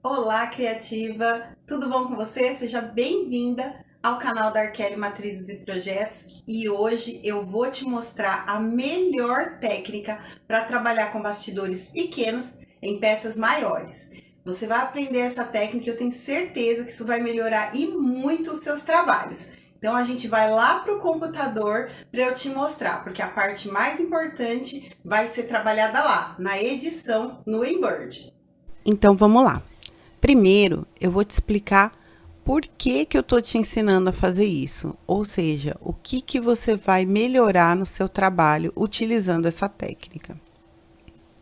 Olá, criativa! Tudo bom com você? Seja bem-vinda ao canal da Arkelly Matrizes e Projetos e hoje eu vou te mostrar a melhor técnica para trabalhar com bastidores pequenos em peças maiores. Você vai aprender essa técnica e eu tenho certeza que isso vai melhorar e muito os seus trabalhos. Então a gente vai lá para o computador para eu te mostrar, porque a parte mais importante vai ser trabalhada lá, na edição no Inbird. Então vamos lá. Primeiro, eu vou te explicar por que eu tô te ensinando a fazer isso, ou seja, o que você vai melhorar no seu trabalho utilizando essa técnica.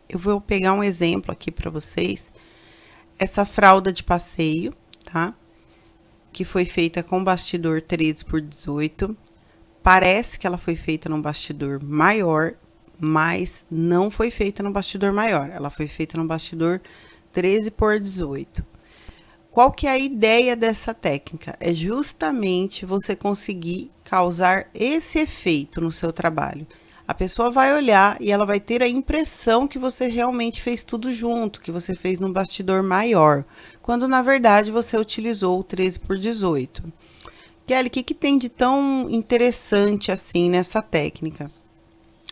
Eu vou pegar um exemplo aqui para vocês, essa fralda de passeio, tá? Que foi feita com bastidor 13x18. Parece que ela foi feita num bastidor maior, mas não foi feita no bastidor maior, ela foi feita no bastidor 13x18. Qual que é a ideia dessa técnica? É justamente você conseguir causar esse efeito no seu trabalho. A pessoa vai olhar e ela vai ter a impressão que você realmente fez tudo junto, que você fez num bastidor maior, quando na verdade você utilizou o 13x18. Kelly, o que tem de tão interessante assim nessa técnica?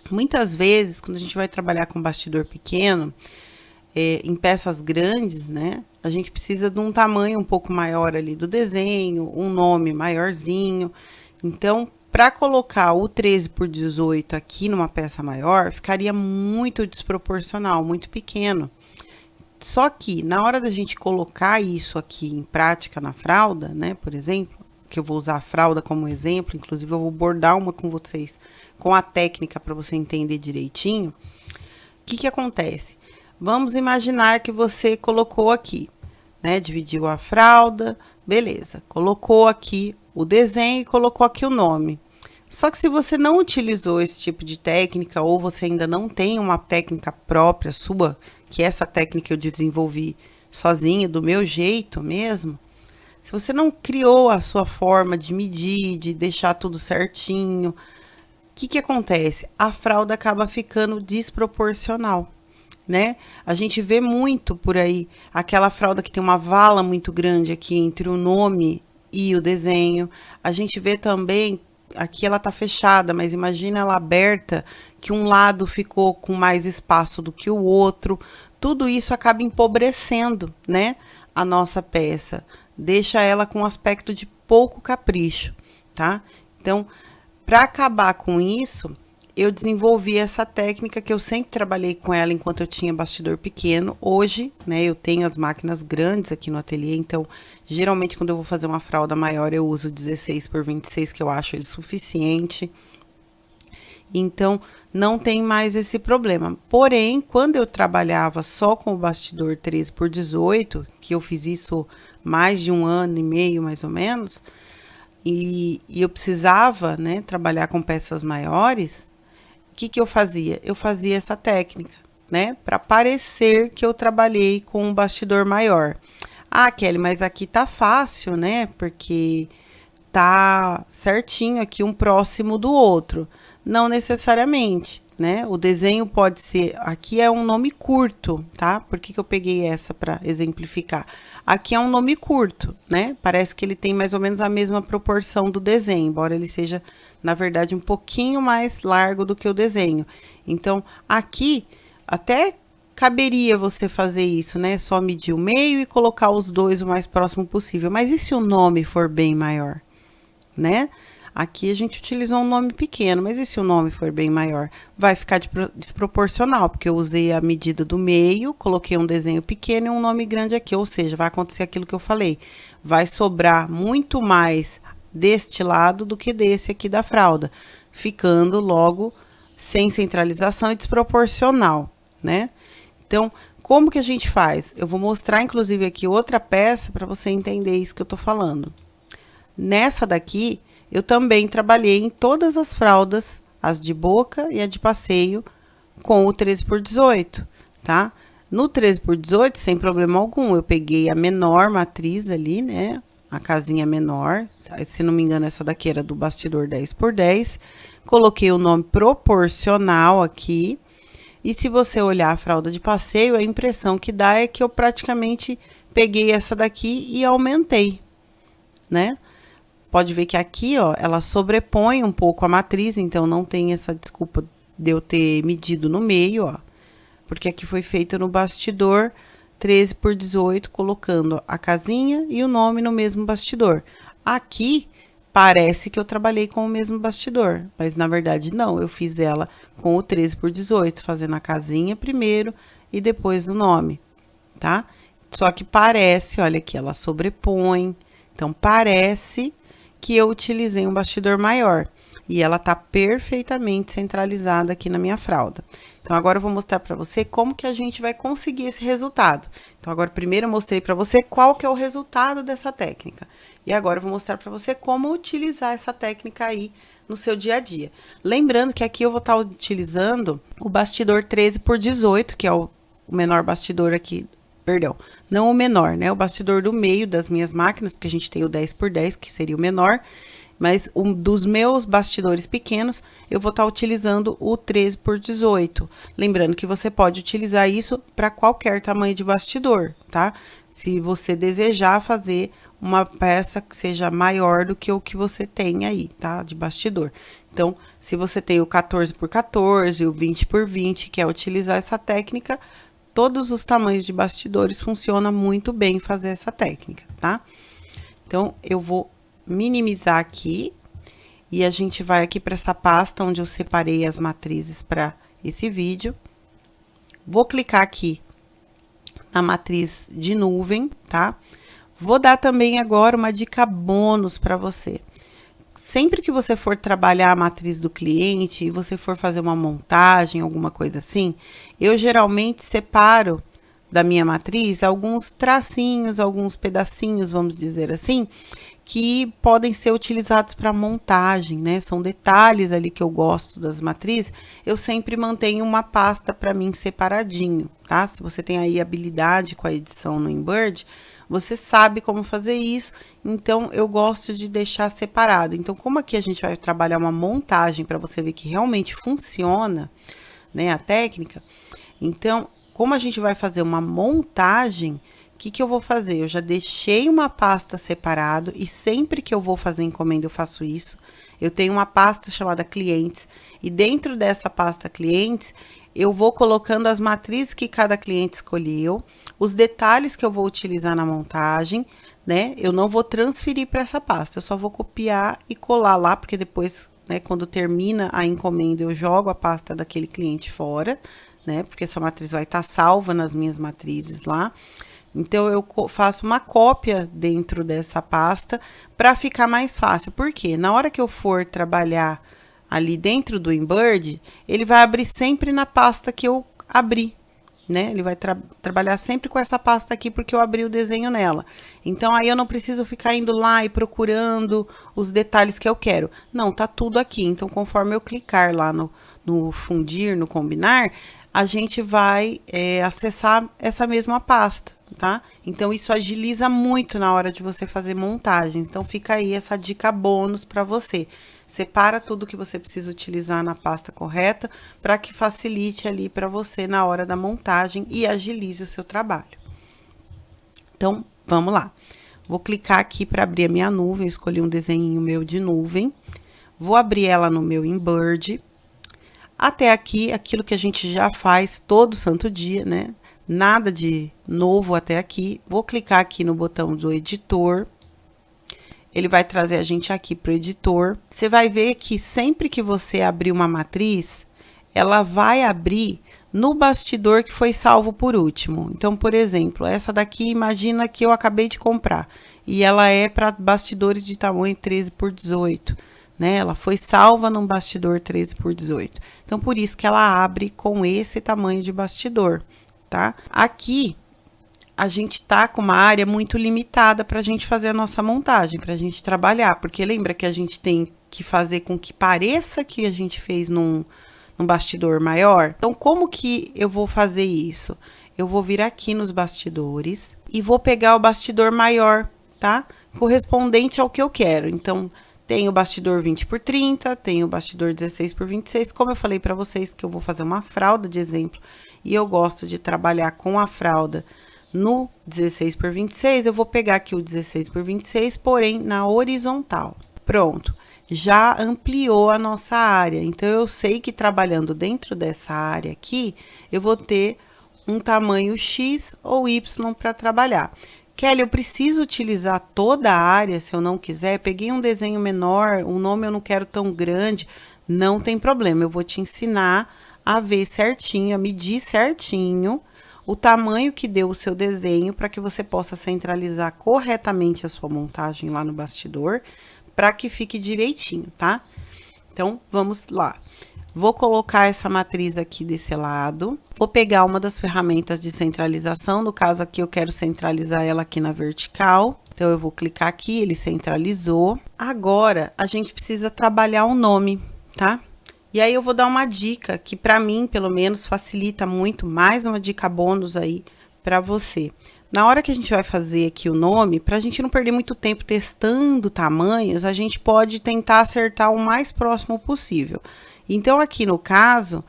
Muitas vezes, quando a gente vai trabalhar com bastidor pequeno, em peças grandes, né? A gente precisa de um tamanho um pouco maior ali do desenho, um nome maiorzinho. Então, para colocar o 13x18 aqui numa peça maior, ficaria muito desproporcional, muito pequeno. Só que, na hora da gente colocar isso aqui em prática na fralda, né? Por exemplo, que eu vou usar a fralda como exemplo, inclusive eu vou bordar uma com vocês, com a técnica para você entender direitinho. O que acontece? Vamos imaginar que você colocou aqui, né? Dividiu a fralda, beleza. Colocou aqui o desenho e colocou aqui o nome. Só que se você não utilizou esse tipo de técnica ou você ainda não tem uma técnica própria sua, que essa técnica eu desenvolvi sozinha, do meu jeito mesmo, se você não criou a sua forma de medir, de deixar tudo certinho, o que acontece? A fralda acaba ficando desproporcional, né? A gente vê muito por aí aquela fralda que tem uma vala muito grande aqui entre o nome e o desenho. A gente vê também, aqui ela tá fechada, mas imagina ela aberta, que um lado ficou com mais espaço do que o outro. Tudo isso acaba empobrecendo, né, a nossa peça. Deixa ela com um aspecto de pouco capricho, tá? Então, para acabar com isso, eu desenvolvi essa técnica que eu sempre trabalhei com ela enquanto eu tinha bastidor pequeno. Hoje, né, eu tenho as máquinas grandes aqui no ateliê, então, geralmente quando eu vou fazer uma fralda maior, eu uso 16x26, que eu acho ele suficiente. Então, não tem mais esse problema. Porém, quando eu trabalhava só com o bastidor 13x18, que eu fiz isso mais de 1 ano e meio, mais ou menos, e eu precisava, né, trabalhar com peças maiores, o que eu fazia? Eu fazia essa técnica, né, para parecer que eu trabalhei com um bastidor maior. Ah, Kelly, mas aqui tá fácil, né, porque tá certinho aqui um próximo do outro. Não necessariamente, né? O desenho pode ser, aqui é um nome curto, tá? Por que eu peguei essa para exemplificar? Aqui é um nome curto, né? Parece que ele tem mais ou menos a mesma proporção do desenho, embora ele seja, na verdade, um pouquinho mais largo do que o desenho. Então, aqui até caberia você fazer isso, né? Só medir o meio e colocar os dois o mais próximo possível. Mas e se o nome for bem maior, né? Aqui a gente utilizou um nome pequeno, mas e se o nome for bem maior? Vai ficar desproporcional, porque eu usei a medida do meio, coloquei um desenho pequeno e um nome grande aqui, ou seja, vai acontecer aquilo que eu falei. Vai sobrar muito mais deste lado do que desse aqui da fralda, ficando logo sem centralização e desproporcional, né? Então, como que a gente faz? Eu vou mostrar, inclusive, aqui outra peça para você entender isso que eu tô falando. Nessa daqui, eu também trabalhei em todas as fraldas, as de boca e a de passeio, com o 13x18, tá? No 13x18, sem problema algum, eu peguei a menor matriz ali, né? A casinha menor, se não me engano, essa daqui era do bastidor 10x10. Coloquei o nome proporcional aqui. E se você olhar a fralda de passeio, a impressão que dá é que eu praticamente peguei essa daqui e aumentei, né? Pode ver que aqui, ó, ela sobrepõe um pouco a matriz, então não tem essa desculpa de eu ter medido no meio, ó. Porque aqui foi feito no bastidor 13 por 18, colocando a casinha e o nome no mesmo bastidor. Aqui, parece que eu trabalhei com o mesmo bastidor, mas na verdade não, eu fiz ela com o 13 por 18, fazendo a casinha primeiro e depois o nome, tá? Só que parece, olha aqui, ela sobrepõe, então parece que eu utilizei um bastidor maior. E ela tá perfeitamente centralizada aqui na minha fralda. Então, agora eu vou mostrar para você como que a gente vai conseguir esse resultado. Então, agora primeiro eu mostrei para você qual que é o resultado dessa técnica. E agora eu vou mostrar para você como utilizar essa técnica aí no seu dia a dia. Lembrando que aqui eu vou estar utilizando o bastidor 13 por 18, que é o menor bastidor aqui. Perdão, não o menor, né? O bastidor do meio das minhas máquinas, porque a gente tem o 10 por 10, que seria o menor. Mas um dos meus bastidores pequenos, eu vou estar utilizando o 13 por 18. Lembrando que você pode utilizar isso para qualquer tamanho de bastidor, tá? Se você desejar fazer uma peça que seja maior do que o que você tem aí, tá? De bastidor. Então, se você tem o 14 por 14, o 20 por 20, e quer utilizar essa técnica, todos os tamanhos de bastidores funciona muito bem fazer essa técnica, tá? Então, eu vou minimizar aqui e a gente vai aqui para essa pasta onde eu separei as matrizes para esse vídeo. Vou clicar aqui na matriz de nuvem, tá? Vou dar também agora uma dica bônus para você. Sempre que você for trabalhar a matriz do cliente e você for fazer uma montagem, alguma coisa assim, eu geralmente separo da minha matriz alguns tracinhos, alguns pedacinhos, vamos dizer assim, que podem ser utilizados para montagem, né? São detalhes ali que eu gosto das matrizes. Eu sempre mantenho uma pasta para mim separadinho, tá? Se você tem aí habilidade com a edição no InBird, você sabe como fazer isso, então eu gosto de deixar separado. Então, como aqui a gente vai trabalhar uma montagem para você ver que realmente funciona, né, a técnica, então, como a gente vai fazer uma montagem, o que eu vou fazer? Eu já deixei uma pasta separado e sempre que eu vou fazer encomenda eu faço isso. Eu tenho uma pasta chamada clientes e dentro dessa pasta clientes eu vou colocando as matrizes que cada cliente escolheu, os detalhes que eu vou utilizar na montagem, né? Eu não vou transferir para essa pasta, eu só vou copiar e colar lá, porque depois, né, quando termina a encomenda eu jogo a pasta daquele cliente fora, né? Porque essa matriz vai estar salva nas minhas matrizes lá. Então, eu faço uma cópia dentro dessa pasta para ficar mais fácil. Por quê? Na hora que eu for trabalhar ali dentro do InBird, ele vai abrir sempre na pasta que eu abri, né? Ele vai trabalhar sempre com essa pasta aqui porque eu abri o desenho nela. Então, aí eu não preciso ficar indo lá e procurando os detalhes que eu quero. Não, tá tudo aqui. Então, conforme eu clicar lá no fundir, no combinar, a gente vai acessar essa mesma pasta, tá? Então, isso agiliza muito na hora de você fazer montagens. Então, fica aí essa dica bônus para você. Separa tudo que você precisa utilizar na pasta correta para que facilite ali para você na hora da montagem e agilize o seu trabalho. Então, vamos lá. Vou clicar aqui para abrir a minha nuvem, escolhi um desenho meu de nuvem. Vou abrir ela no meu InBird. Até aqui, aquilo que a gente já faz todo santo dia, né? Nada de novo até aqui. Vou clicar aqui no botão do editor. Ele vai trazer a gente aqui para o editor. Você vai ver que sempre que você abrir uma matriz, ela vai abrir no bastidor que foi salvo por último. Então, por exemplo, essa daqui, imagina que eu acabei de comprar. E ela é para bastidores de tamanho 13 por 18. Né? Ela foi salva num bastidor 13 por 18. Então, por isso que ela abre com esse tamanho de bastidor, tá? Aqui, a gente tá com uma área muito limitada para a gente fazer a nossa montagem, para a gente trabalhar. Porque lembra que a gente tem que fazer com que pareça que a gente fez num bastidor maior? Então, como que eu vou fazer isso? Eu vou vir aqui nos bastidores e vou pegar o bastidor maior, tá? Correspondente ao que eu quero. Então, tem o bastidor 20 por 30, tem o bastidor 16 por 26. Como eu falei para vocês que eu vou fazer uma fralda de exemplo e eu gosto de trabalhar com a fralda no 16 por 26, eu vou pegar aqui o 16 por 26, porém na horizontal. Pronto, já ampliou a nossa área. Então, eu sei que trabalhando dentro dessa área aqui, eu vou ter um tamanho X ou Y para trabalhar. Kelly, eu preciso utilizar toda a área se eu não quiser? Peguei um desenho menor, o nome eu não quero tão grande. Não tem problema, eu vou te ensinar a ver certinho, a medir certinho o tamanho que deu o seu desenho para que você possa centralizar corretamente a sua montagem lá no bastidor, para que fique direitinho, tá? Então, vamos lá. Vou colocar essa matriz aqui desse lado. Vou pegar uma das ferramentas de centralização. No caso aqui, eu quero centralizar ela aqui na vertical. Então, eu vou clicar aqui, ele centralizou. Agora, a gente precisa trabalhar o nome, tá? E aí, eu vou dar uma dica que, para mim, pelo menos, facilita muito. Mais uma dica bônus aí para você. Na hora que a gente vai fazer aqui o nome, para a gente não perder muito tempo testando tamanhos, a gente pode tentar acertar o mais próximo possível. Então, aqui no caso,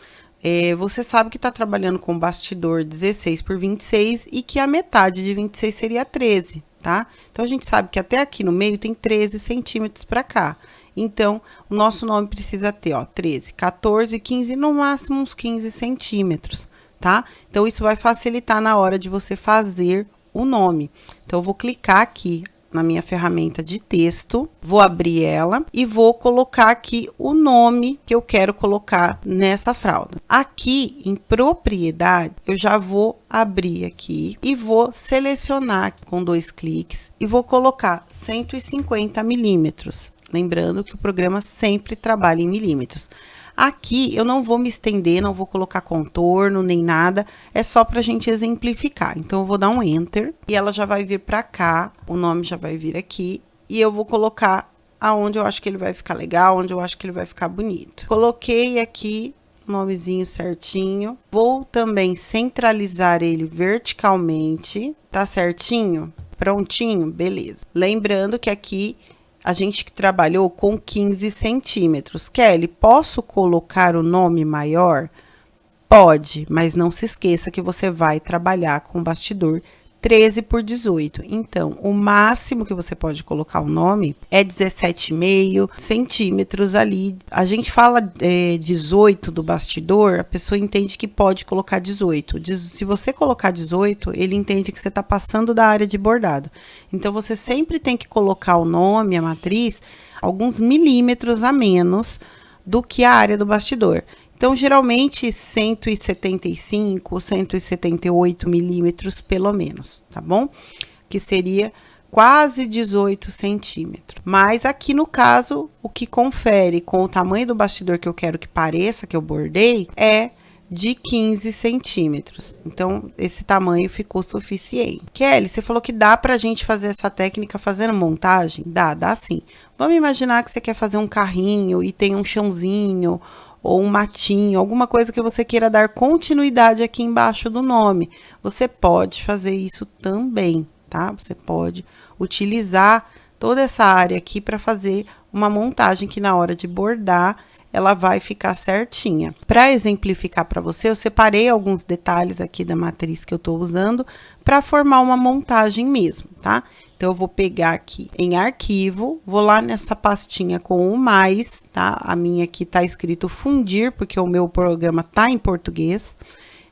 você sabe que está trabalhando com bastidor 16 por 26 e que a metade de 26 seria 13, tá? Então, a gente sabe que até aqui no meio tem 13 centímetros para cá. Então, o nosso nome precisa ter, ó, 13, 14, 15, no máximo uns 15 centímetros, tá? Então, isso vai facilitar na hora de você fazer o nome. Então, eu vou clicar aqui na minha ferramenta de texto, vou abrir ela e vou colocar aqui o nome que eu quero colocar nessa fralda. Aqui em propriedade, eu já vou abrir aqui e vou selecionar com 2 cliques e vou colocar 150 milímetros. Lembrando que o programa sempre trabalha em milímetros. Aqui eu não vou me estender, não vou colocar contorno nem nada, é só pra gente exemplificar. Então, eu vou dar um Enter e ela já vai vir pra cá, o nome já vai vir aqui e eu vou colocar aonde eu acho que ele vai ficar legal, onde eu acho que ele vai ficar bonito. Coloquei aqui o nomezinho certinho, vou também centralizar ele verticalmente, tá certinho? Prontinho? Beleza. Lembrando que aqui a gente que trabalhou com 15 centímetros. Kelly, posso colocar o nome maior? Pode, mas não se esqueça que você vai trabalhar com bastidor 13 por 18. Então, o máximo que você pode colocar o nome é 17,5 centímetros ali. A gente fala 18 do bastidor, a pessoa entende que pode colocar 18. Se você colocar 18, ele entende que você está passando da área de bordado. Então, você sempre tem que colocar o nome, a matriz, alguns milímetros a menos do que a área do bastidor. Então, geralmente, 175, 178 milímetros, pelo menos, tá bom? Que seria quase 18 centímetros. Mas aqui, no caso, o que confere com o tamanho do bastidor que eu quero que pareça, que eu bordei, é de 15 centímetros. Então, esse tamanho ficou suficiente. Kelly, você falou que dá pra gente fazer essa técnica fazendo montagem? Dá sim. Vamos imaginar que você quer fazer um carrinho e tem um chãozinho ou um matinho, alguma coisa que você queira dar continuidade aqui embaixo do nome. Você pode fazer isso também, tá? Você pode utilizar toda essa área aqui para fazer uma montagem que na hora de bordar, ela vai ficar certinha. Para exemplificar para você, eu separei alguns detalhes aqui da matriz que eu tô usando para formar uma montagem mesmo, tá? Então, eu vou pegar aqui em arquivo, vou lá nessa pastinha com o mais, tá? A minha aqui tá escrito fundir, porque o meu programa tá em português,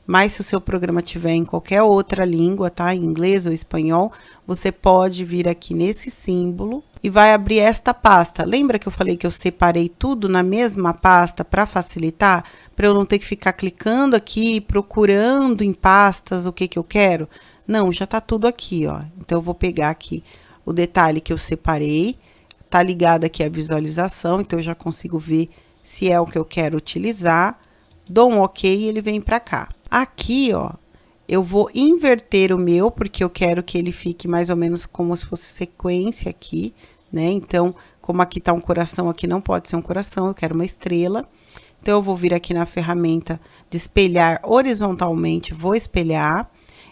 mas se o seu programa tiver em qualquer outra língua, tá? Em inglês ou espanhol, você pode vir aqui nesse símbolo e vai abrir esta pasta. Lembra que eu falei que eu separei tudo na mesma pasta para facilitar? Para eu não ter que ficar clicando aqui, procurando em pastas o que eu quero? Não, já tá tudo aqui, ó. Então, eu vou pegar aqui o detalhe que eu separei, tá ligado aqui a visualização, então eu já consigo ver se é o que eu quero utilizar. Dou um OK e ele vem pra cá. Aqui, ó, eu vou inverter o meu, porque eu quero que ele fique mais ou menos como se fosse sequência aqui, né? Então, como aqui tá um coração, aqui não pode ser um coração, eu quero uma estrela. Então, eu vou vir aqui na ferramenta de espelhar horizontalmente, vou espelhar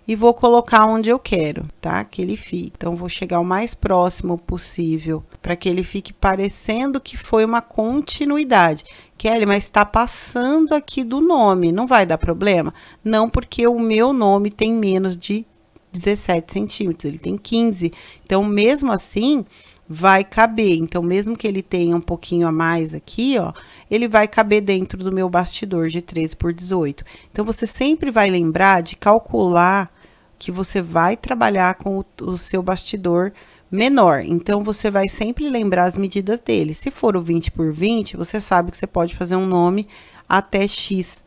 e vou colocar onde eu quero, tá? Que ele fique. Então, vou chegar o mais próximo possível para que ele fique parecendo que foi uma continuidade. Kelly, mas está passando aqui do nome, não vai dar problema? Não, porque o meu nome tem menos de 17 centímetros, ele tem 15. Então, mesmo assim, vai caber. Então, mesmo que ele tenha um pouquinho a mais aqui, ó, ele vai caber dentro do meu bastidor de 13 por 18. Então, você sempre vai lembrar de calcular que você vai trabalhar com o seu bastidor menor. Então, você vai sempre lembrar as medidas dele. Se for o 20 por 20, você sabe que você pode fazer um nome até X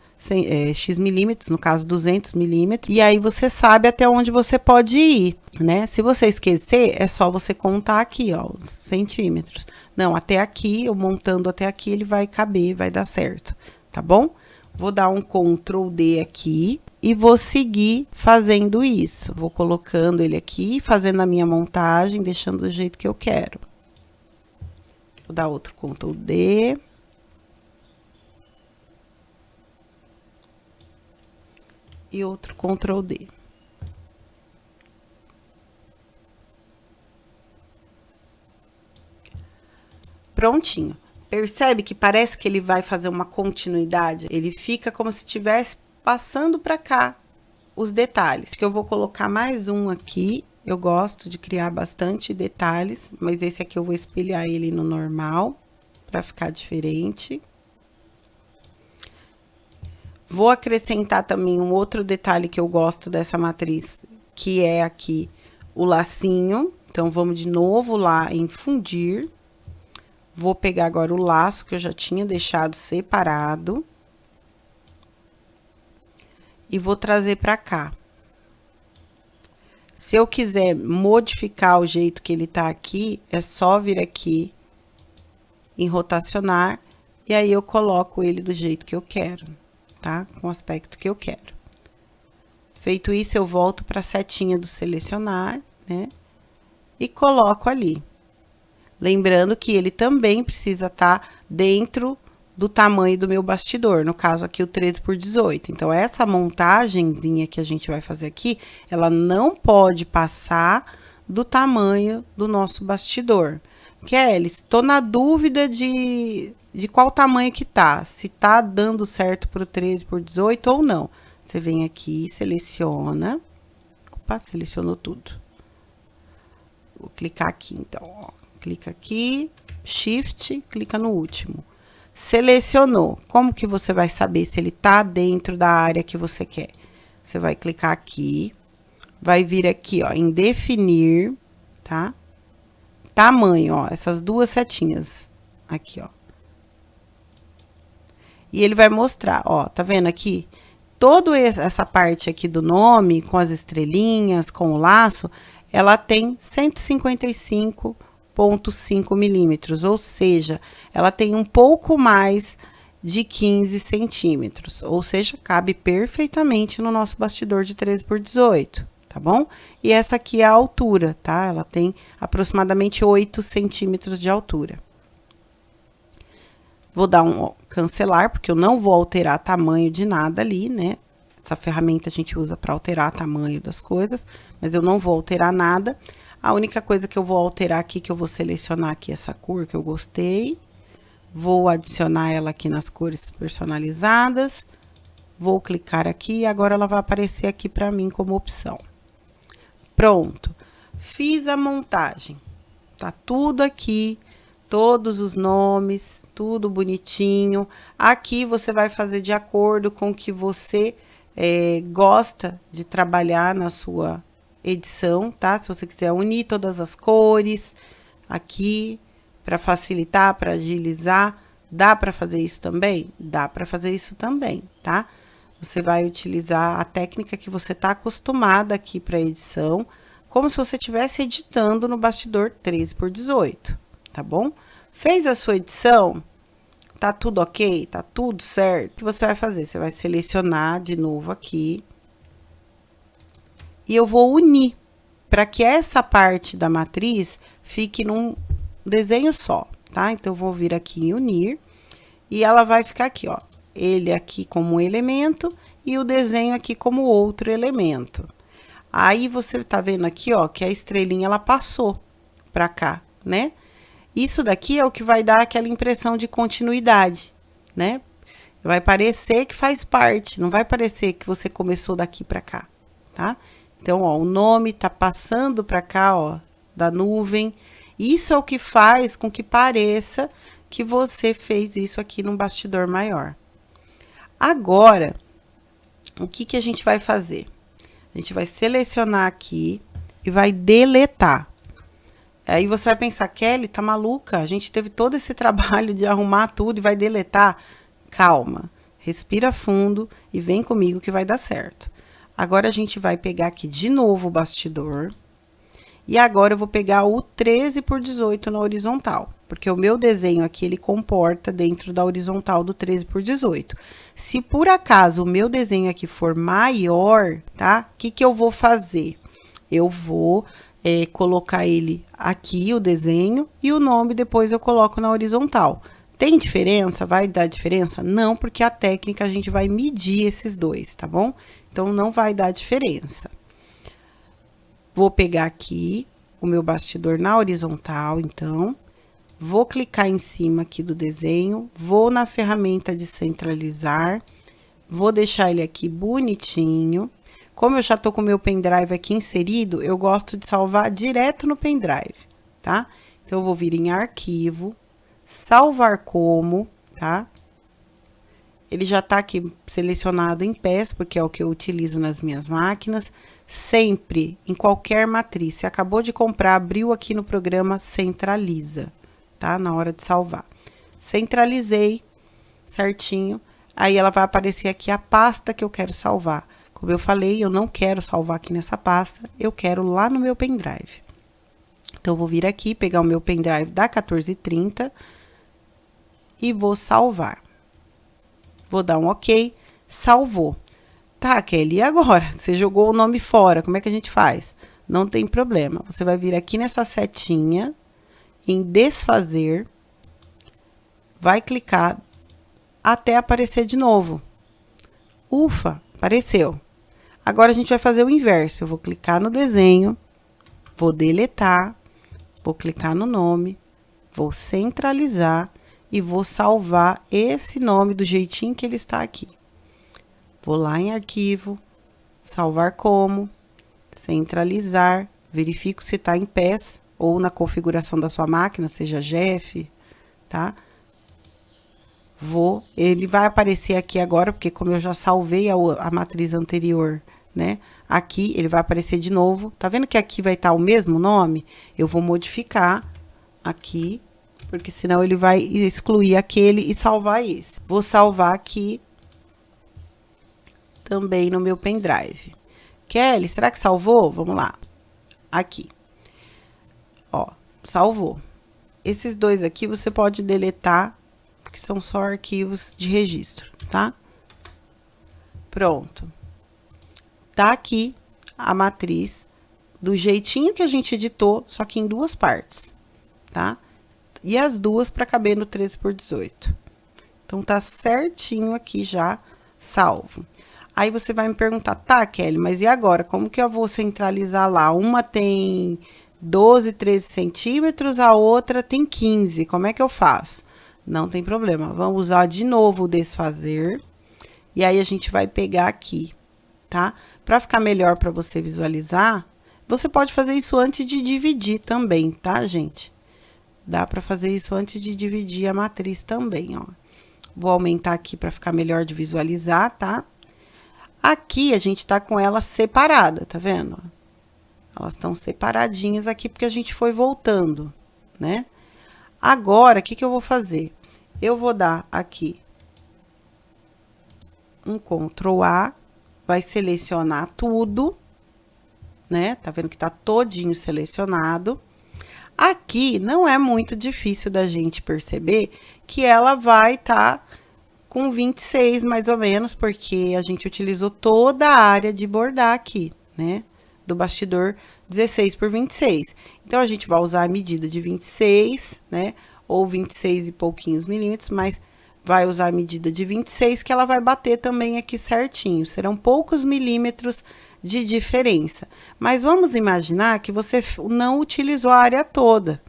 milímetros, no caso 200 milímetros, e aí você sabe até onde você pode ir, né? Se você esquecer, é só você contar aqui, ó, os centímetros. Não, até aqui, eu montando até aqui, ele vai caber, vai dar certo, tá bom? Vou dar um Ctrl D aqui e vou seguir fazendo isso. Vou colocando ele aqui, fazendo a minha montagem, deixando do jeito que eu quero. Vou dar outro Ctrl D. E outro Ctrl D. Prontinho. Percebe que parece que ele vai fazer uma continuidade? Ele fica como se estivesse passando para cá os detalhes. Que eu vou colocar mais um aqui. Eu gosto de criar bastante detalhes, mas esse aqui eu vou espelhar ele no normal para ficar diferente. Vou acrescentar também um outro detalhe que eu gosto dessa matriz, que é aqui o lacinho. Então, vamos de novo lá em fundir. Vou pegar agora o laço que eu já tinha deixado separado. E vou trazer para cá. Se eu quiser modificar o jeito que ele tá aqui, é só vir aqui em rotacionar. E aí, eu coloco ele do jeito que eu quero. Tá? Com o aspecto que eu quero. Feito isso, eu volto para a setinha do selecionar, né? E coloco ali. Lembrando que ele também precisa estar dentro do tamanho do meu bastidor, no caso aqui o 13 por 18. Então, essa montagenzinha que a gente vai fazer aqui, ela não pode passar do tamanho do nosso bastidor. Kelly, estou na dúvida de qual tamanho que tá, se tá dando certo pro 13 por 18 ou não. Você vem aqui, seleciona. Opa, selecionou tudo. Vou clicar aqui, então, ó. Clica aqui, Shift, clica no último. Selecionou. Como que você vai saber se ele tá dentro da área que você quer? Você vai clicar aqui, vai vir aqui, ó, em definir, tá? Tamanho, ó, essas duas setinhas aqui, ó. E ele vai mostrar, ó, tá vendo aqui? Toda essa parte aqui do nome, com as estrelinhas, com o laço, ela tem 155,5 milímetros, ou seja, ela tem um pouco mais de 15 centímetros, ou seja, cabe perfeitamente no nosso bastidor de 13 por 18, tá bom? E essa aqui é a altura, tá? Ela tem aproximadamente 8 centímetros de altura. Vou dar um cancelar, porque eu não vou alterar tamanho de nada ali, né? Essa ferramenta a gente usa para alterar tamanho das coisas, mas eu não vou alterar nada. A única coisa que eu vou alterar aqui, que eu vou selecionar aqui essa cor que eu gostei. Vou adicionar ela aqui nas cores personalizadas. Vou clicar aqui e agora ela vai aparecer aqui para mim como opção. Pronto. Fiz a montagem. Tá tudo aqui. Todos os nomes, tudo bonitinho. Aqui você vai fazer de acordo com o que você gosta de trabalhar na sua edição, tá? Se você quiser unir todas as cores aqui, para facilitar, para agilizar, dá para fazer isso também? Dá para fazer isso também, tá? Você vai utilizar a técnica que você tá acostumada aqui para edição, como se você estivesse editando no bastidor 13 por 18. Tá bom? Fez a sua edição, tá tudo ok, tá tudo certo. O que você vai fazer? Você vai selecionar de novo aqui. E eu vou unir, para que essa parte da matriz fique num desenho só, tá? Então, eu vou vir aqui em unir, e ela vai ficar aqui, ó. Ele aqui como um elemento, e o desenho aqui como outro elemento. Aí, você tá vendo aqui, ó, que a estrelinha, ela passou pra cá, né? Isso daqui é o que vai dar aquela impressão de continuidade, né? Vai parecer que faz parte, não vai parecer que você começou daqui para cá, tá? Então, ó, o nome tá passando para cá, ó, da nuvem. Isso é o que faz com que pareça que você fez isso aqui num bastidor maior. Agora, o que que a gente vai fazer? A gente vai selecionar aqui e vai deletar. Aí você vai pensar, Kelly, tá maluca? A gente teve todo esse trabalho de arrumar tudo e vai deletar? Calma, respira fundo e vem comigo que vai dar certo. Agora a gente vai pegar aqui de novo o bastidor. E agora eu vou pegar o 13 por 18 na horizontal, porque o meu desenho aqui, ele comporta dentro da horizontal do 13 por 18. Se por acaso o meu desenho aqui for maior, tá? O que que eu vou fazer? Eu vou colocar ele aqui, o desenho, e o nome depois eu coloco na horizontal. Tem diferença? Vai dar diferença? Não, porque a técnica a gente vai medir esses dois, tá bom? Então, não vai dar diferença. Vou pegar aqui o meu bastidor na horizontal, então. Vou clicar em cima aqui do desenho, vou na ferramenta de centralizar, vou deixar ele aqui bonitinho. Como eu já tô com o meu pendrive aqui inserido, eu gosto de salvar direto no pendrive, tá? Então, eu vou vir em arquivo, salvar como, tá? Ele já tá aqui selecionado em PES, porque é o que eu utilizo nas minhas máquinas. Sempre, em qualquer matriz, se acabou de comprar, abriu aqui no programa, centraliza, tá? Na hora de salvar. Centralizei certinho, aí ela vai aparecer aqui a pasta que eu quero salvar. Como eu falei, eu não quero salvar aqui nessa pasta, eu quero lá no meu pendrive. Então, eu vou vir aqui, pegar o meu pendrive da 1430 e vou salvar. Vou dar um OK, salvou. Tá, Kelly, e agora? Você jogou o nome fora, como é que a gente faz? Não tem problema, você vai vir aqui nessa setinha, em desfazer, vai clicar até aparecer de novo. Ufa, apareceu. Agora, a gente vai fazer o inverso. Eu vou clicar no desenho, vou deletar, vou clicar no nome, vou centralizar e vou salvar esse nome do jeitinho que ele está aqui. Vou lá em arquivo, salvar como, centralizar, verifico se está em PES ou na configuração da sua máquina, seja GEF, tá? Ele vai aparecer aqui agora, porque como eu já salvei a matriz anterior, né? Aqui, ele vai aparecer de novo. Tá vendo que aqui vai estar o mesmo nome? Eu vou modificar aqui, porque senão ele vai excluir aquele e salvar esse. Vou salvar aqui também no meu pendrive. Kelly, será que salvou? Vamos lá. Aqui. Ó, salvou. Esses dois aqui você pode deletar, porque são só arquivos de registro, tá? Pronto. Tá aqui a matriz do jeitinho que a gente editou, só que em duas partes, tá? E as duas para caber no 13 por 18. Então, tá certinho aqui já salvo. Aí, você vai me perguntar, tá, Kelly, mas e agora? Como que eu vou centralizar lá? Uma tem 12, 13 centímetros, a outra tem 15. Como é que eu faço? Não tem problema. Vamos usar de novo o desfazer. E aí, a gente vai pegar aqui, tá? Para ficar melhor para você visualizar, você pode fazer isso antes de dividir também, tá, gente? Dá para fazer isso antes de dividir a matriz também, ó. Vou aumentar aqui para ficar melhor de visualizar, tá? Aqui, a gente tá com elas separadas, tá vendo? Elas estão separadinhas aqui, porque a gente foi voltando, né? Agora, o que que eu vou fazer? Eu vou dar aqui um Ctrl A, vai selecionar tudo, né? Tá vendo que tá todinho selecionado. Aqui, não é muito difícil da gente perceber que ela vai tá com 26, mais ou menos, porque a gente utilizou toda a área de bordar aqui, né? Do bastidor 16 por 26. Então, a gente vai usar a medida de 26, né? Ou 26 e pouquinhos milímetros, mas vai usar a medida de 26, que ela vai bater também aqui certinho. Serão poucos milímetros de diferença. Mas vamos imaginar que você não utilizou a área toda,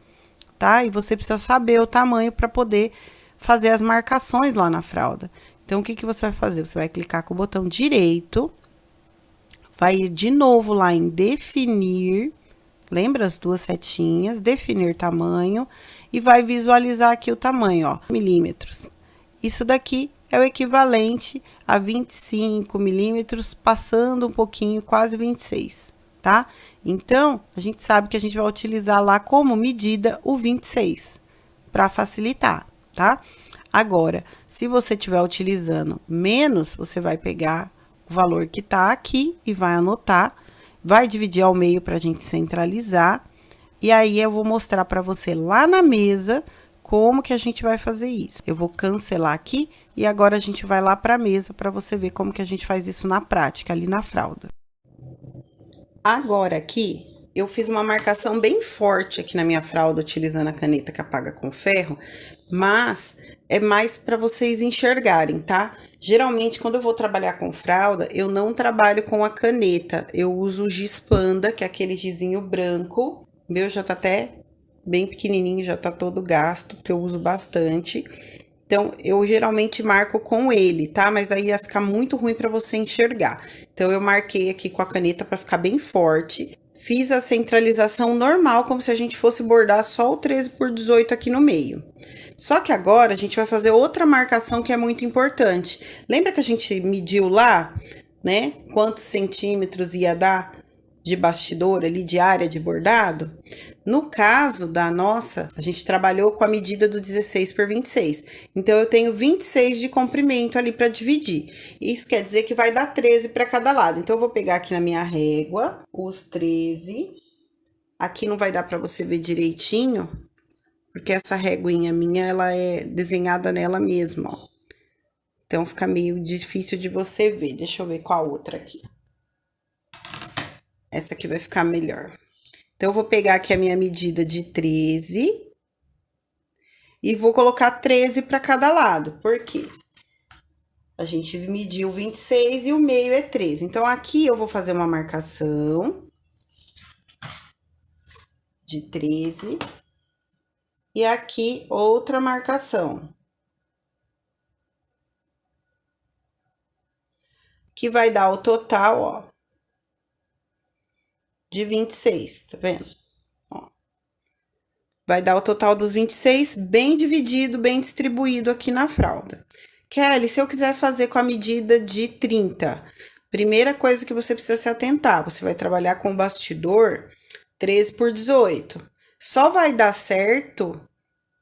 tá? E você precisa saber o tamanho para poder fazer as marcações lá na fralda. Então, o que que você vai fazer? Você vai clicar com o botão direito, vai ir de novo lá em definir, lembra as duas setinhas, definir tamanho, e vai visualizar aqui o tamanho, ó, milímetros. Isso daqui é o equivalente a 25 milímetros, passando um pouquinho, quase 26, tá? Então, a gente sabe que a gente vai utilizar lá como medida o 26, para facilitar, tá? Agora, se você estiver utilizando menos, você vai pegar o valor que tá aqui e vai anotar, vai dividir ao meio para a gente centralizar, e aí eu vou mostrar para você lá na mesa como que a gente vai fazer isso. Eu vou cancelar aqui e agora a gente vai lá para a mesa para você ver como que a gente faz isso na prática, ali na fralda. Agora aqui, eu fiz uma marcação bem forte aqui na minha fralda, utilizando a caneta que apaga com ferro, mas é mais para vocês enxergarem, tá? Geralmente, quando eu vou trabalhar com fralda, eu não trabalho com a caneta, eu uso o giz panda, que é aquele gizinho branco. O meu já tá até bem pequenininho, já tá todo gasto, porque eu uso bastante. Então, eu geralmente marco com ele, tá? Mas aí ia ficar muito ruim para você enxergar. Então, eu marquei aqui com a caneta para ficar bem forte. Fiz a centralização normal, como se a gente fosse bordar só o 13 por 18 aqui no meio. Só que agora, a gente vai fazer outra marcação que é muito importante. Lembra que a gente mediu lá, né? Quantos centímetros ia dar de bastidor ali, de área de bordado? No caso da nossa, a gente trabalhou com a medida do 16 por 26. Então, eu tenho 26 de comprimento ali para dividir. Isso quer dizer que vai dar 13 para cada lado. Então, eu vou pegar aqui na minha régua os 13. Aqui não vai dar para você ver direitinho, porque essa réguinha minha, ela é desenhada nela mesma, ó. Então, fica meio difícil de você ver. Deixa eu ver qual outra aqui. Essa aqui vai ficar melhor. Então, eu vou pegar aqui a minha medida de 13 e vou colocar 13 para cada lado. Por quê? A gente mediu 26 e o meio é 13. Então, aqui eu vou fazer uma marcação de 13 e aqui outra marcação, que vai dar o total, ó, de 26, tá vendo? Ó. Vai dar o total dos 26, bem dividido, bem distribuído aqui na fralda. Kelly, se eu quiser fazer com a medida de 30, primeira coisa que você precisa se atentar, você vai trabalhar com o bastidor 13 por 18. Só vai dar certo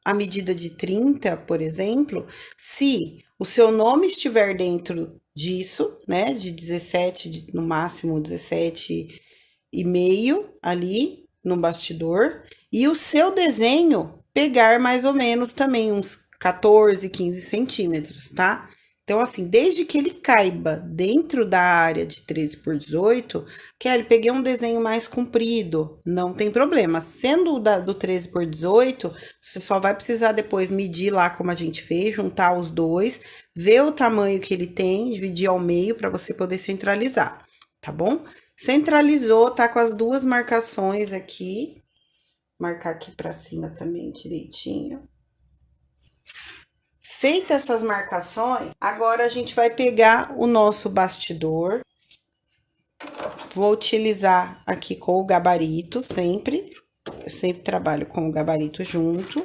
a medida de 30, por exemplo, se o seu nome estiver dentro disso, né, de 17, no máximo 17 e meio ali no bastidor, e o seu desenho pegar mais ou menos também uns 14, 15 centímetros, tá? Então, assim, desde que ele caiba dentro da área de 13 por 18, Kelly, peguei um desenho mais comprido, não tem problema. Sendo do 13 por 18, você só vai precisar depois medir lá como a gente fez, juntar os dois, ver o tamanho que ele tem, dividir ao meio para você poder centralizar, tá bom? Centralizou, tá com as duas marcações aqui. Marcar aqui pra cima também direitinho. Feitas essas marcações, agora a gente vai pegar o nosso bastidor. Vou utilizar aqui com o gabarito sempre. Eu sempre trabalho com o gabarito junto.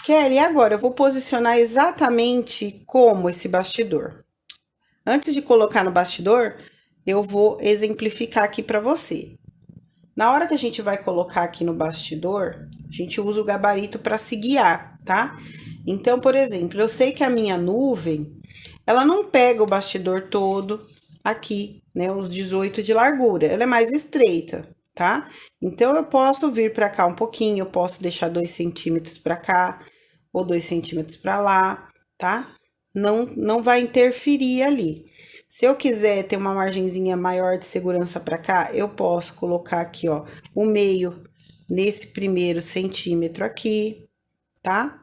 Kelly, agora eu vou posicionar exatamente como esse bastidor. Antes de colocar no bastidor, eu vou exemplificar aqui para você. Na hora que a gente vai colocar aqui no bastidor, a gente usa o gabarito para se guiar, tá? Então, por exemplo, eu sei que a minha nuvem, ela não pega o bastidor todo aqui, né? Os 18 de largura, ela é mais estreita, tá? Então, eu posso vir para cá um pouquinho, eu posso deixar 2 centímetros para cá, ou 2 centímetros para lá, tá? Não vai interferir ali. Se eu quiser ter uma margenzinha maior de segurança para cá, eu posso colocar aqui, ó, o meio nesse primeiro centímetro aqui, tá?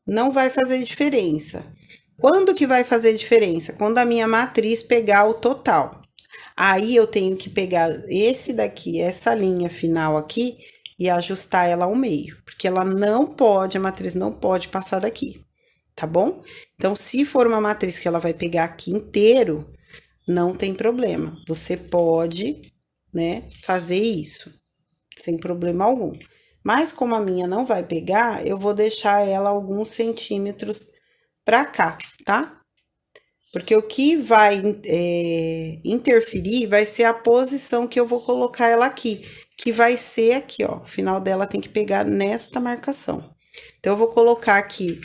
Não vai fazer diferença. Quando que vai fazer diferença? Quando a minha matriz pegar o total. Aí, eu tenho que pegar esse daqui, essa linha final aqui, e ajustar ela ao meio. Porque ela não pode, a matriz não pode passar daqui. tá bom? Então, se for uma matriz que ela vai pegar aqui inteiro, não tem problema. Você pode, né, fazer isso, sem problema algum. Mas como a minha não vai pegar, eu vou deixar ela alguns centímetros pra cá, tá? Porque o que vai interferir vai ser a posição que eu vou colocar ela aqui, que vai ser aqui, ó. O final dela tem que pegar nesta marcação. Então, eu vou colocar aqui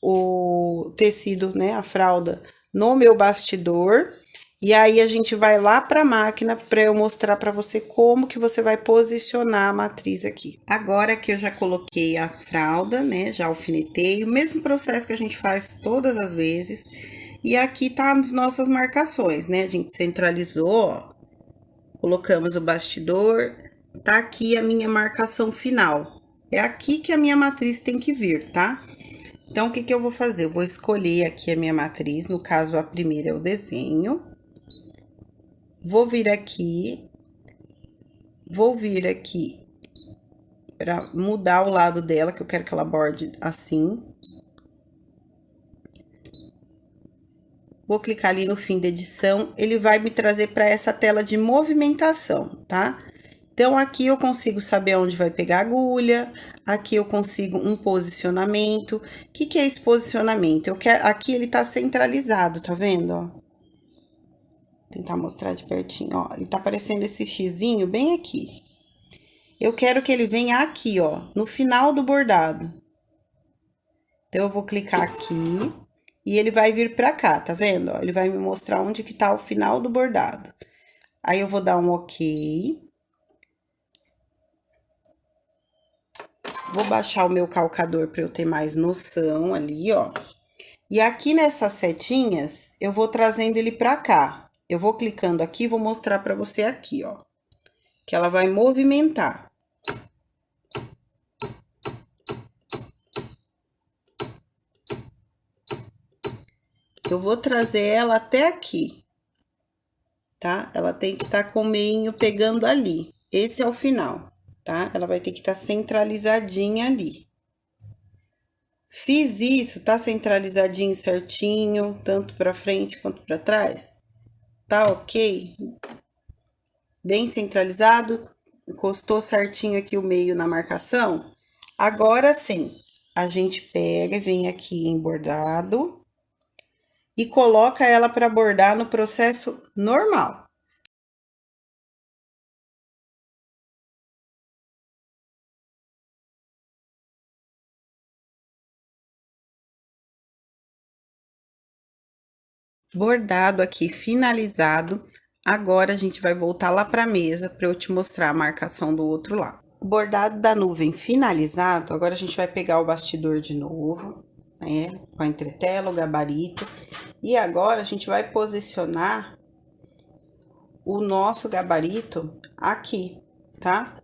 o tecido, né, a fralda, no meu bastidor. E aí, a gente vai lá pra máquina pra eu mostrar pra você como que você vai posicionar a matriz aqui. Agora que eu já coloquei a fralda, né, já alfinetei, o mesmo processo que a gente faz todas as vezes. E aqui tá as nossas marcações, né? A gente centralizou, ó, colocamos o bastidor, tá aqui a minha marcação final. É aqui que a minha matriz tem que vir, tá? Então, o que que eu vou fazer? Eu vou escolher aqui a minha matriz, no caso, a primeira é o desenho. Vou vir aqui pra mudar o lado dela, que eu quero que ela borde assim. Vou clicar ali no fim da edição, ele vai me trazer para essa tela de movimentação, tá? Então, aqui eu consigo saber onde vai pegar a agulha, aqui eu consigo um posicionamento. O que que é esse posicionamento? Aqui ele tá centralizado, tá vendo, ó? Vou tentar mostrar de pertinho, ó. Ele tá aparecendo esse xizinho bem aqui. Eu quero que ele venha aqui, ó, no final do bordado. Então, eu vou clicar aqui. E ele vai vir pra cá, tá vendo? Ó, ele vai me mostrar onde que tá o final do bordado. Aí, eu vou dar um ok. Vou baixar o meu calcador pra eu ter mais noção ali, ó. E aqui nessas setinhas, eu vou trazendo ele pra cá. Eu vou clicando aqui, vou mostrar pra você aqui, ó. Que ela vai movimentar. Eu vou trazer ela até aqui, tá? Ela tem que estar com o meinho pegando ali. Esse é o final, tá? Ela vai ter que estar centralizadinha ali. Fiz isso, tá centralizadinho certinho, tanto pra frente quanto pra trás? Tá ok? Bem centralizado, encostou certinho aqui o meio na marcação? Agora sim, a gente pega e vem aqui em bordado e coloca ela para bordar no processo normal. Bordado aqui, finalizado. Agora, a gente vai voltar lá para a mesa para eu te mostrar a marcação do outro lado. O bordado da nuvem finalizado, agora a gente vai pegar o bastidor de novo, né? Com a entretela, o gabarito. E agora, a gente vai posicionar o nosso gabarito aqui, tá?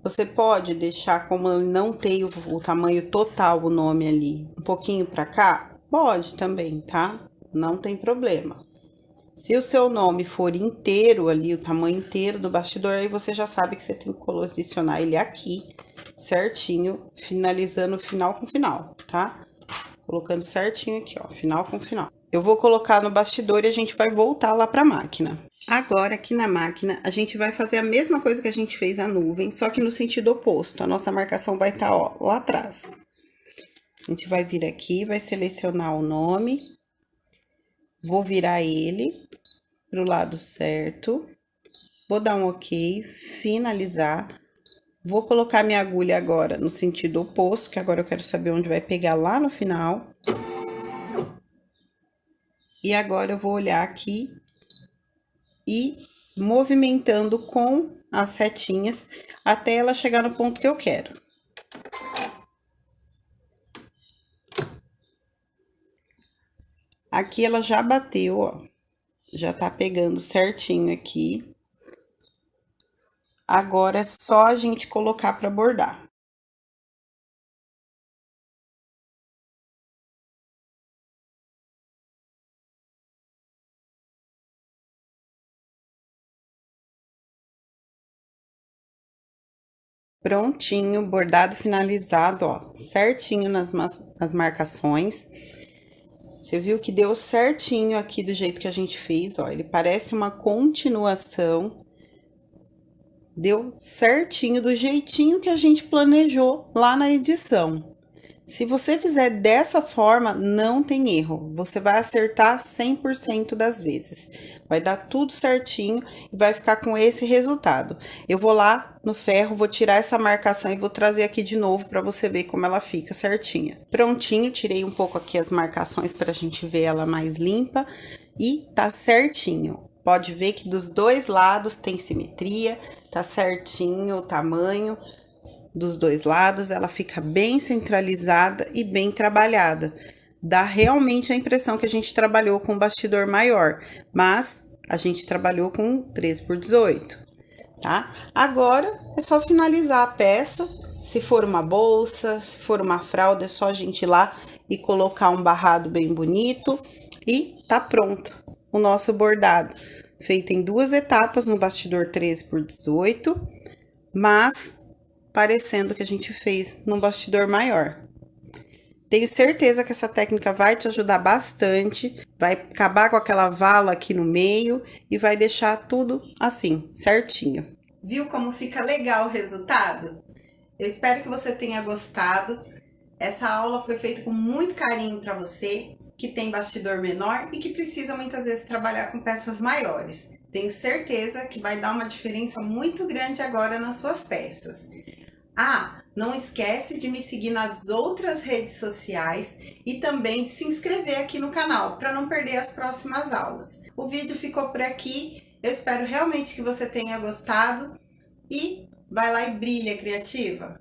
Você pode deixar como ele não tem o tamanho total, o nome ali, um pouquinho para cá? Pode também, tá? Não tem problema. Se o seu nome for inteiro ali, o tamanho inteiro do bastidor, aí você já sabe que você tem que posicionar ele aqui, certinho, finalizando final com final, tá? Colocando certinho aqui, ó, final com final. Eu vou colocar no bastidor e a gente vai voltar lá pra máquina. Agora, aqui na máquina, a gente vai fazer a mesma coisa que a gente fez a nuvem, só que no sentido oposto. A nossa marcação vai estar, ó, lá atrás. A gente vai vir aqui, vai selecionar o nome. Vou virar ele pro lado certo. Vou dar um ok, finalizar. Vou colocar minha agulha agora no sentido oposto, que agora eu quero saber onde vai pegar lá no final. E agora eu vou olhar aqui e movimentando com as setinhas até ela chegar no ponto que eu quero. Aqui ela já bateu, ó. Já tá pegando certinho aqui. Agora é só a gente colocar para bordar. Prontinho, bordado finalizado, ó, certinho nas marcações. Você viu que deu certinho aqui do jeito que a gente fez, ó, ele parece uma continuação. Deu certinho do jeitinho que a gente planejou lá na edição. Se você fizer dessa forma, não tem erro. Você vai acertar 100% das vezes. Vai dar tudo certinho e vai ficar com esse resultado. Eu vou lá no ferro, vou tirar essa marcação e vou trazer aqui de novo para você ver como ela fica certinha. Prontinho, tirei um pouco aqui as marcações para a gente ver ela mais limpa e tá certinho. Pode ver que dos dois lados tem simetria, tá certinho o tamanho dos dois lados, ela fica bem centralizada e bem trabalhada. Dá realmente a impressão que a gente trabalhou com um bastidor maior, mas a gente trabalhou com 13x18, tá? Agora é só finalizar a peça. Se for uma bolsa, se for uma fralda, é só a gente ir lá e colocar um barrado bem bonito e tá pronto o nosso bordado. Feito em 2 etapas no bastidor 13x18, mas parecendo que a gente fez num bastidor maior. Tenho certeza que essa técnica vai te ajudar bastante, vai acabar com aquela vala aqui no meio e vai deixar tudo assim, certinho. Viu como fica legal o resultado? Eu espero que você tenha gostado. Essa aula foi feita com muito carinho para você, que tem bastidor menor e que precisa muitas vezes trabalhar com peças maiores. Tenho certeza que vai dar uma diferença muito grande agora nas suas peças. Ah, não esquece de me seguir nas outras redes sociais e também de se inscrever aqui no canal para não perder as próximas aulas. O vídeo ficou por aqui, eu espero realmente que você tenha gostado e vai lá e brilha, criativa!